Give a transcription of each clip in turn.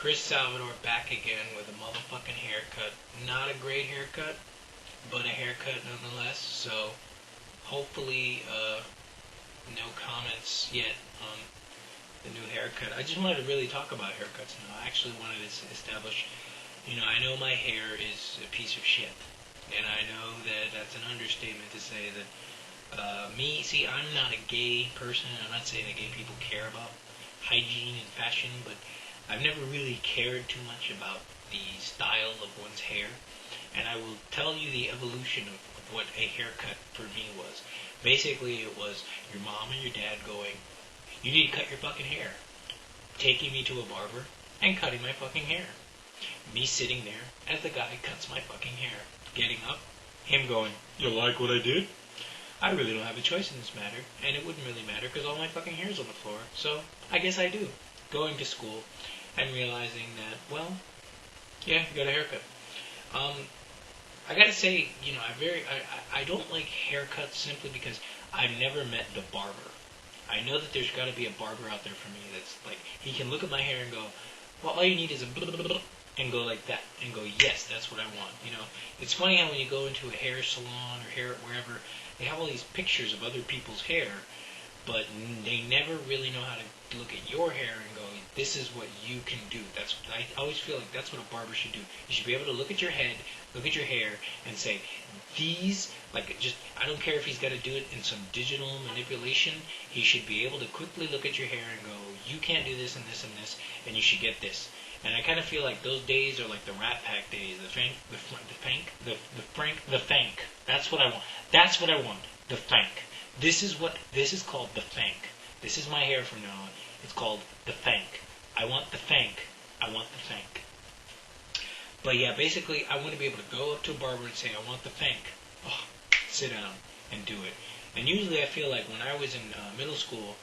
Chris Salvador back again with a motherfucking haircut. Not a great haircut, but a haircut nonetheless. So hopefully no comments yet on the new haircut. I just wanted to really talk about haircuts now. I actually wanted to establish, I know my hair is a piece of shit. And I know that that's an understatement to say that I'm not a gay person. I'm not saying that gay people care about hygiene and fashion, but I've never really cared too much about the style of one's hair. And I will tell you the evolution of what a haircut for me was. Basically, it was your mom and your dad going, you need to cut your fucking hair. Taking me to a barber and cutting my fucking hair. Me sitting there as the guy cuts my fucking hair. Getting up, him going, you like what I did? I really don't have a choice in this matter, and it wouldn't really matter because all my fucking hair's on the floor, so I guess I do. Going to school and realizing that, well, yeah, you got a haircut. I gotta say, I don't like haircuts simply because I've never met the barber. I know that there's gotta be a barber out there for me that's like, he can look at my hair and go, well, all you need is a blah, blah, blah, and go like that, and go, yes, that's what I want. It's funny how when you go into a hair salon or hair wherever, they have all these pictures of other people's hair, but they never really know how to look at your hair and go, this is what you can do. I always feel like that's what a barber should do. You should be able to look at your head, look at your hair, and say, I don't care if he's got to do it in some digital manipulation, he should be able to quickly look at your hair and go, you can't do this and this and this, and you should get this. And I kind of feel like those days are like the Rat Pack days, the FANC. That's what I want. That's what I want. The FANC. This is called the FANC. This is my hair from now on. It's called the FANC. I want the FANC. I want the FANC. But yeah, basically, I want to be able to go up to a barber and say, I want the FANC. Oh, sit down and do it. And usually I feel like when I was in middle school,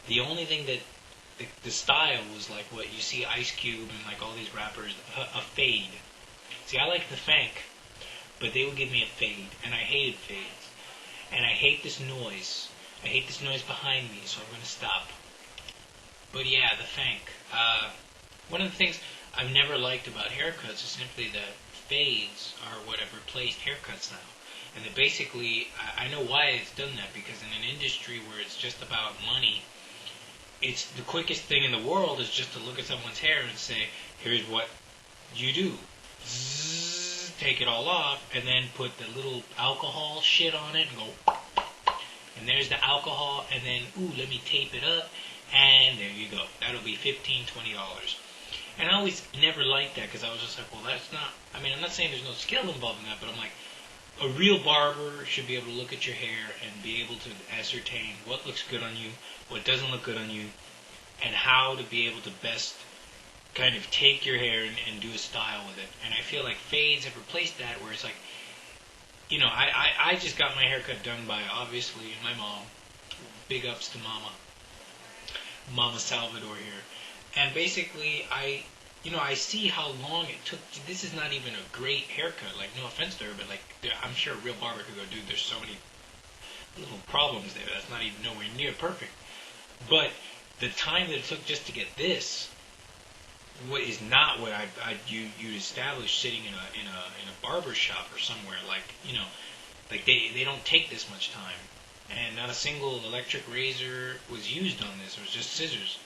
the only thing that the style was like what you see Ice Cube and like all these rappers, a fade. See, I like the FANC, but they would give me a fade, and I hated fades. And I hate this noise. I hate this noise behind me, so I'm going to stop. But yeah, the FANC. One of the things I've never liked about haircuts is simply that fades are what have replaced haircuts now. And that basically, I know why it's done that, because in an industry where it's just about money, it's the quickest thing in the world is just to look at someone's hair and say, here's what you do. Zzz, take it all off, and then put the little alcohol shit on it and go, and there's the alcohol, and then, let me tape it up, and there you go. That'll be $15, $20. And I always never liked that, because I was just like, well, that's not, I'm not saying there's no skill involved in that, but I'm like, a real barber should be able to look at your hair and be able to ascertain what looks good on you, what doesn't look good on you, and how to be able to best kind of take your hair and do a style with it. And I feel like fades have replaced that, where it's like, I just got my haircut done by, obviously, my mom. Big ups to Mama Salvador here. And basically, I see how long it took. This is not even a great haircut. Like, no offense to her, but like, I'm sure a real barber could go, dude, there's so many little problems there. That's not even nowhere near perfect. But the time that it took just to get this, what is not what you'd establish sitting in a barber shop or somewhere. Like, like they don't take this much time. And not a single electric razor was used on this. It was just scissors.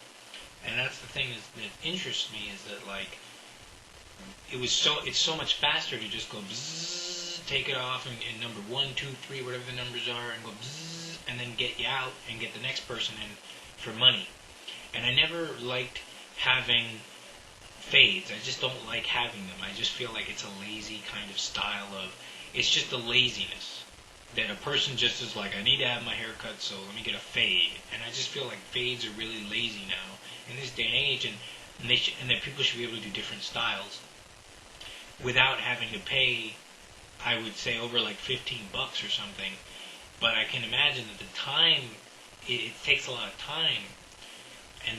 And that's the thing that interests me, is that like it's so much faster to just go bzzz, take it off and number 1, 2, 3, whatever the numbers are, and go bzzz, and then get you out and get the next person in for money. And I never liked having fades. I just don't like having them. I just feel like it's a lazy kind of style of, it's just a laziness. That a person just is like, I need to have my hair cut, so let me get a fade. And I just feel like fades are really lazy now in this day and age, and that people should be able to do different styles without having to pay, I would say, over like $15 or something. But I can imagine that the time, it takes a lot of time, and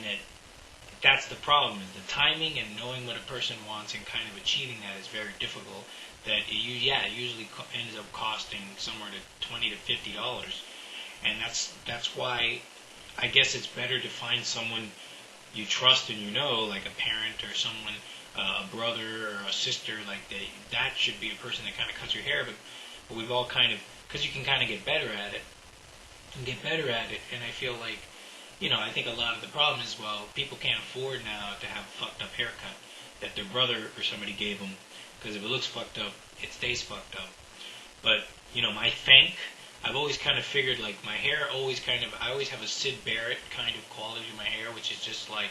that's the problem, is the timing and knowing what a person wants and kind of achieving that is very difficult. That it usually ends up costing somewhere to $20 to $50, and that's why I guess it's better to find someone you trust and you know, like a parent or someone, a brother or a sister, like that should be a person that kind of cuts your hair. But we've all kind of, because you can kind of get better at it, and I feel like, I think a lot of the problem is, well, people can't afford now to have a fucked up haircut that their brother or somebody gave them, because if it looks fucked up, it stays fucked up. But, my FANC, I've always kind of figured, like, my hair always I always have a Sid Barrett kind of quality to my hair, which is just like,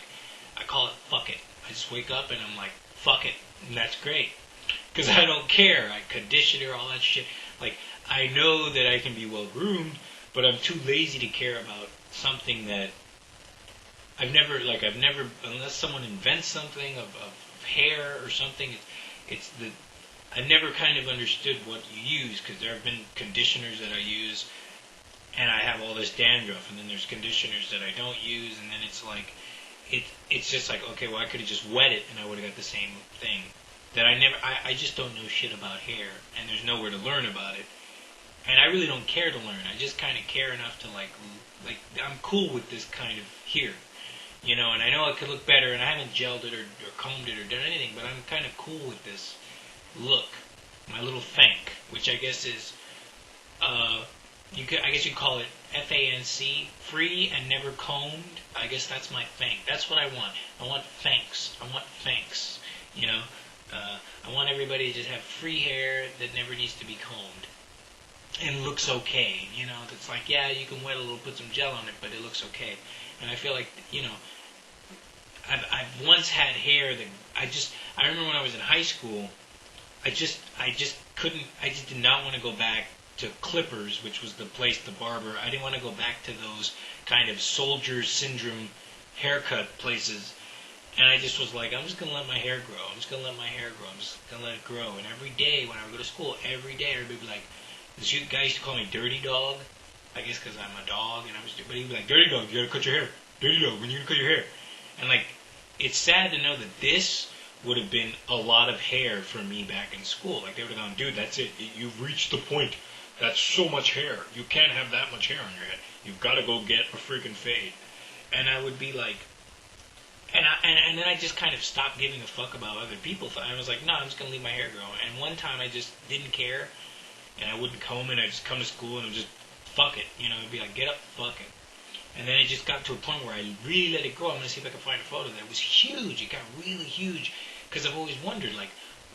I call it fuck it. I just wake up and I'm like, fuck it, and that's great. Because I don't care. I condition it, all that shit. Like, I know that I can be well groomed, but I'm too lazy to care about something that I've never, unless someone invents something of hair or something, I've never kind of understood what you use, because there have been conditioners that I use, and I have all this dandruff, and then there's conditioners that I don't use, and then it's like, it's just like, okay, well, I could have just wet it, and I would have got the same thing. That I just don't know shit about hair, and there's nowhere to learn about it. And I really don't care to learn. I just kind of care enough to, like, I'm cool with this kind of here. And I know it could look better, and I haven't gelled it or combed it or done anything, but I'm kind of cool with this look. My little FANC, which I guess is, I guess you'd call it FANC, free and never combed. I guess that's my FANC. That's what I want. I want FANCs. I want FANCs, I want everybody to just have free hair that never needs to be combed. And looks okay, it's like, yeah, you can wet a little, put some gel on it, but it looks okay. And I feel like, I've once had hair that I remember when I was in high school, I just did not want to go back to Clippers, which was the place, the barber. I didn't want to go back to those kind of soldier syndrome haircut places. And I just was like, I'm just going to let my hair grow. I'm just going to let it grow. And every day when I would go to school, everybody would be like, this guy used to call me Dirty Dog, I guess because I'm a dog, but he'd be like, Dirty Dog, you gotta cut your hair. Dirty Dog, when you gonna cut your hair? And like, it's sad to know that this would have been a lot of hair for me back in school. Like, they would have gone, dude, that's it. You've reached the point. That's so much hair. You can't have that much hair on your head. You've got to go get a freaking fade. And I would be like, and then I just kind of stopped giving a fuck about other people. I was like, no, I'm just gonna leave my hair grow. And one time I just didn't care. And I wouldn't comb it. I'd just come to school and I'd just fuck it. It'd be like, get up, fuck it. And then it just got to a point where I really let it grow. I'm going to see if I can find a photo that was huge. It got really huge. Because I've always wondered, like,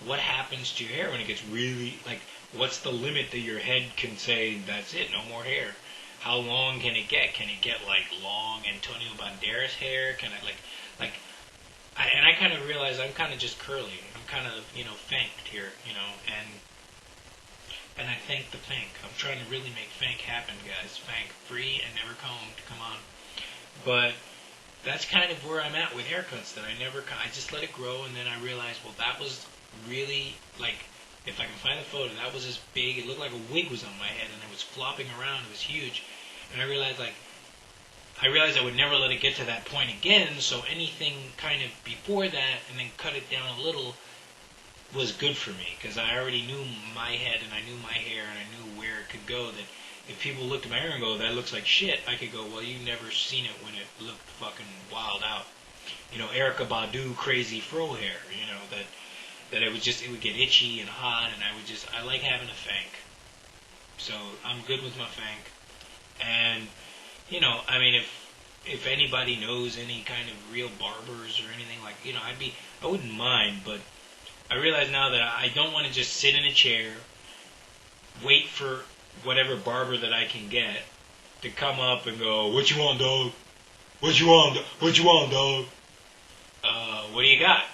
what happens to your hair when it gets really, like, what's the limit that your head can say, that's it, no more hair? How long can it get? Can it get, like, long Antonio Banderas hair? Can I, and I kind of realized I'm kind of just curly. I'm kind of, fanked here, and I thank the FANC. I'm trying to really make FANC happen, guys. FANC, free and never combed. Come on. But that's kind of where I'm at with haircuts. That I just let it grow, and then I realized, well, that was really, like, if I can find the photo, that was as big. It looked like a wig was on my head, and it was flopping around. It was huge. And I realized I would never let it get to that point again, so anything kind of before that, and then cut it down a little, was good for me, because I already knew my head, and I knew my hair, and I knew where it could go, that if people looked at my hair and go, that looks like shit, I could go, well, you've never seen it when it looked fucking wild out. Erykah Badu crazy fro hair, that it would get itchy and hot, and I like having a FANC. So, I'm good with my FANC. And, if anybody knows any kind of real barbers or anything, like, I wouldn't mind, but I realize now that I don't want to just sit in a chair, wait for whatever barber that I can get to come up and go, what you want, dog? What you want, dog? What do you got?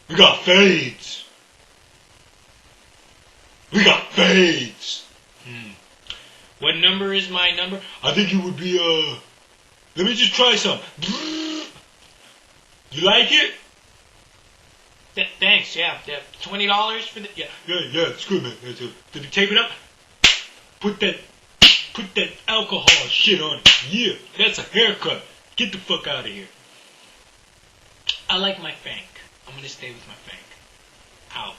We got fades. What number is my number? I think it would be, let me just try some. You like it? Thanks, yeah. $20 for the... Yeah, it's good, man. Did you tape it up? Put that alcohol shit on it. Yeah, that's a haircut. Get the fuck out of here. I like my FANC. I'm going to stay with my FANC. Out.